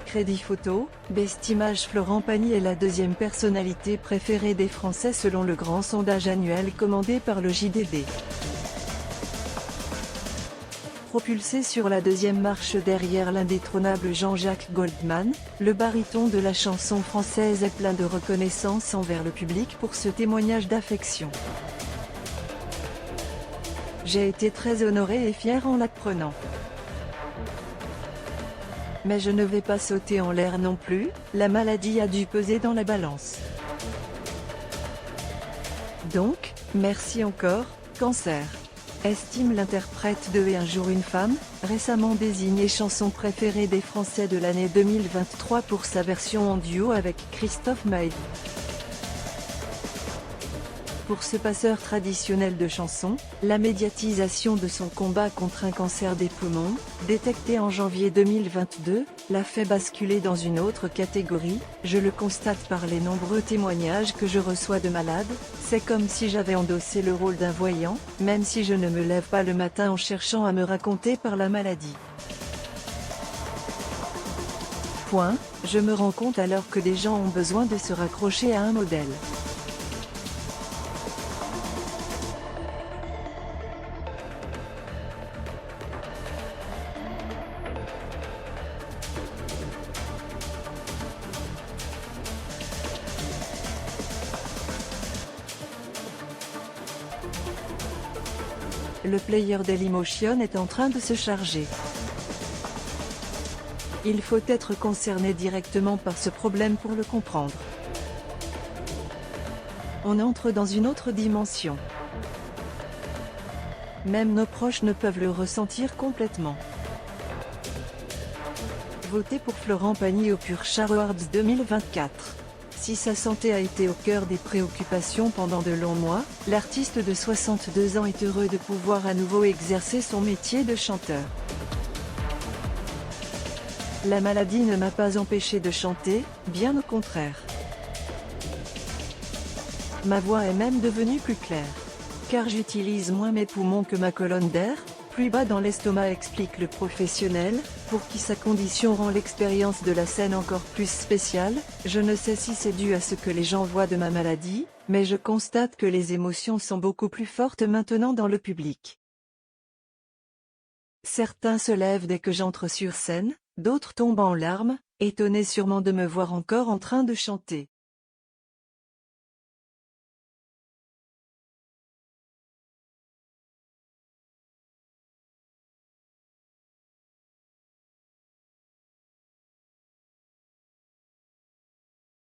Crédit Photo, Best Image. Florent Pagny est la deuxième personnalité préférée des Français selon le grand sondage annuel commandé par le JDD. Propulsé sur la deuxième marche derrière l'indétrônable Jean-Jacques Goldman, le baryton de la chanson française est plein de reconnaissance envers le public pour ce témoignage d'affection. J'ai été très honoré et fier en l'apprenant. Mais je ne vais pas sauter en l'air non plus, la maladie a dû peser dans la balance. Donc, merci encore, cancer. Estime l'interprète de Et un jour une femme, récemment désignée chanson préférée des Français de l'année 2023 pour sa version en duo avec Christophe Maé. Pour ce passeur traditionnel de chansons, la médiatisation de son combat contre un cancer des poumons, détecté en janvier 2022, l'a fait basculer dans une autre catégorie. Je le constate par les nombreux témoignages que je reçois de malades, c'est comme si j'avais endossé le rôle d'un voyant, même si je ne me lève pas le matin en cherchant à me raconter par la maladie. Je me rends compte alors que des gens ont besoin de se raccrocher à un modèle. Le player Dailymotion est en train de se charger. Il faut être concerné directement par ce problème pour le comprendre. On entre dans une autre dimension. Même nos proches ne peuvent le ressentir complètement. Votez pour Florent Pagny au Pulsar Awards 2024. Si sa santé a été au cœur des préoccupations pendant de longs mois, l'artiste de 62 ans est heureux de pouvoir à nouveau exercer son métier de chanteur. La maladie ne m'a pas empêché de chanter, bien au contraire. Ma voix est même devenue plus claire. Car j'utilise moins mes poumons que ma colonne d'air, plus bas dans l'estomac, explique le professionnel, pour qui sa condition rend l'expérience de la scène encore plus spéciale. Je ne sais si c'est dû à ce que les gens voient de ma maladie, mais je constate que les émotions sont beaucoup plus fortes maintenant dans le public. Certains se lèvent dès que j'entre sur scène, d'autres tombent en larmes, étonnés sûrement de me voir encore en train de chanter.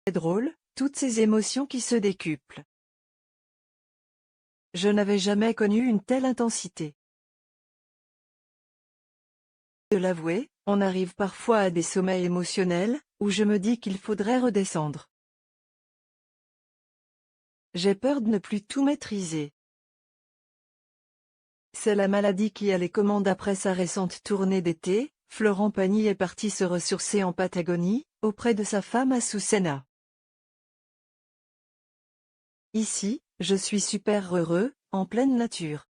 C'est drôle, toutes ces émotions qui se décuplent. Je n'avais jamais connu une telle intensité. De l'avouer, on arrive parfois à des sommets émotionnels, où je me dis qu'il faudrait redescendre. J'ai peur de ne plus tout maîtriser. C'est la maladie qui a les commandes. Après sa récente tournée d'été, Florent Pagny est parti se ressourcer en Patagonie, auprès de sa femme Azucena. Ici, je suis super heureux, en pleine nature.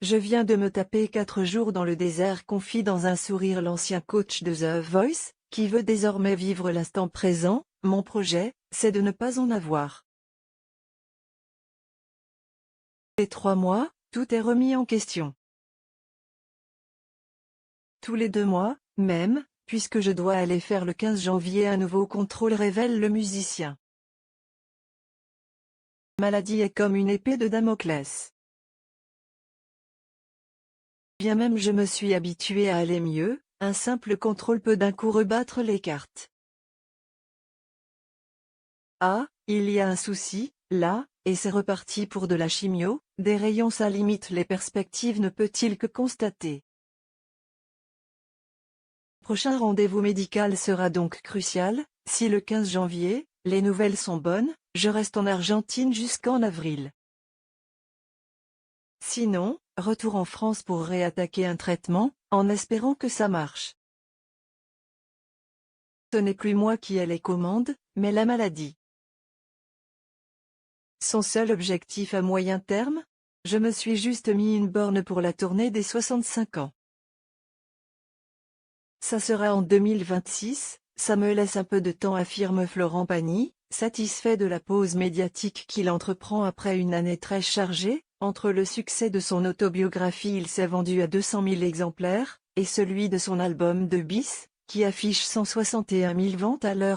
Je viens de me taper 4 jours dans le désert, confie dans un sourire l'ancien coach de The Voice, qui veut désormais vivre l'instant présent. Mon projet, c'est de ne pas en avoir. Les 3 mois, tout est remis en question. Tous les 2 mois, même, puisque je dois aller faire le 15 janvier un nouveau contrôle, révèle le musicien. La maladie est comme une épée de Damoclès. Bien même je me suis habitué à aller mieux, un simple contrôle peut d'un coup rebattre les cartes. Ah, il y a un souci, là, et c'est reparti pour de la chimio, des rayons, ça limite les perspectives, ne peut-il que constater. Prochain rendez-vous médical sera donc crucial. Si le 15 janvier, les nouvelles sont bonnes, je reste en Argentine jusqu'en avril. Sinon, retour en France pour réattaquer un traitement, en espérant que ça marche. Ce n'est plus moi qui ai les commandes, mais la maladie. Son seul objectif à moyen terme ? Je me suis juste mis une borne pour la tournée des 65 ans. Ça sera en 2026, ça me laisse un peu de temps, affirme Florent Pagny, satisfait de la pause médiatique qu'il entreprend après une année très chargée. Entre le succès de son autobiographie Il s'est vendu à 200 000 exemplaires, et celui de son album de bis, qui affiche 161 000 ventes à l'heure.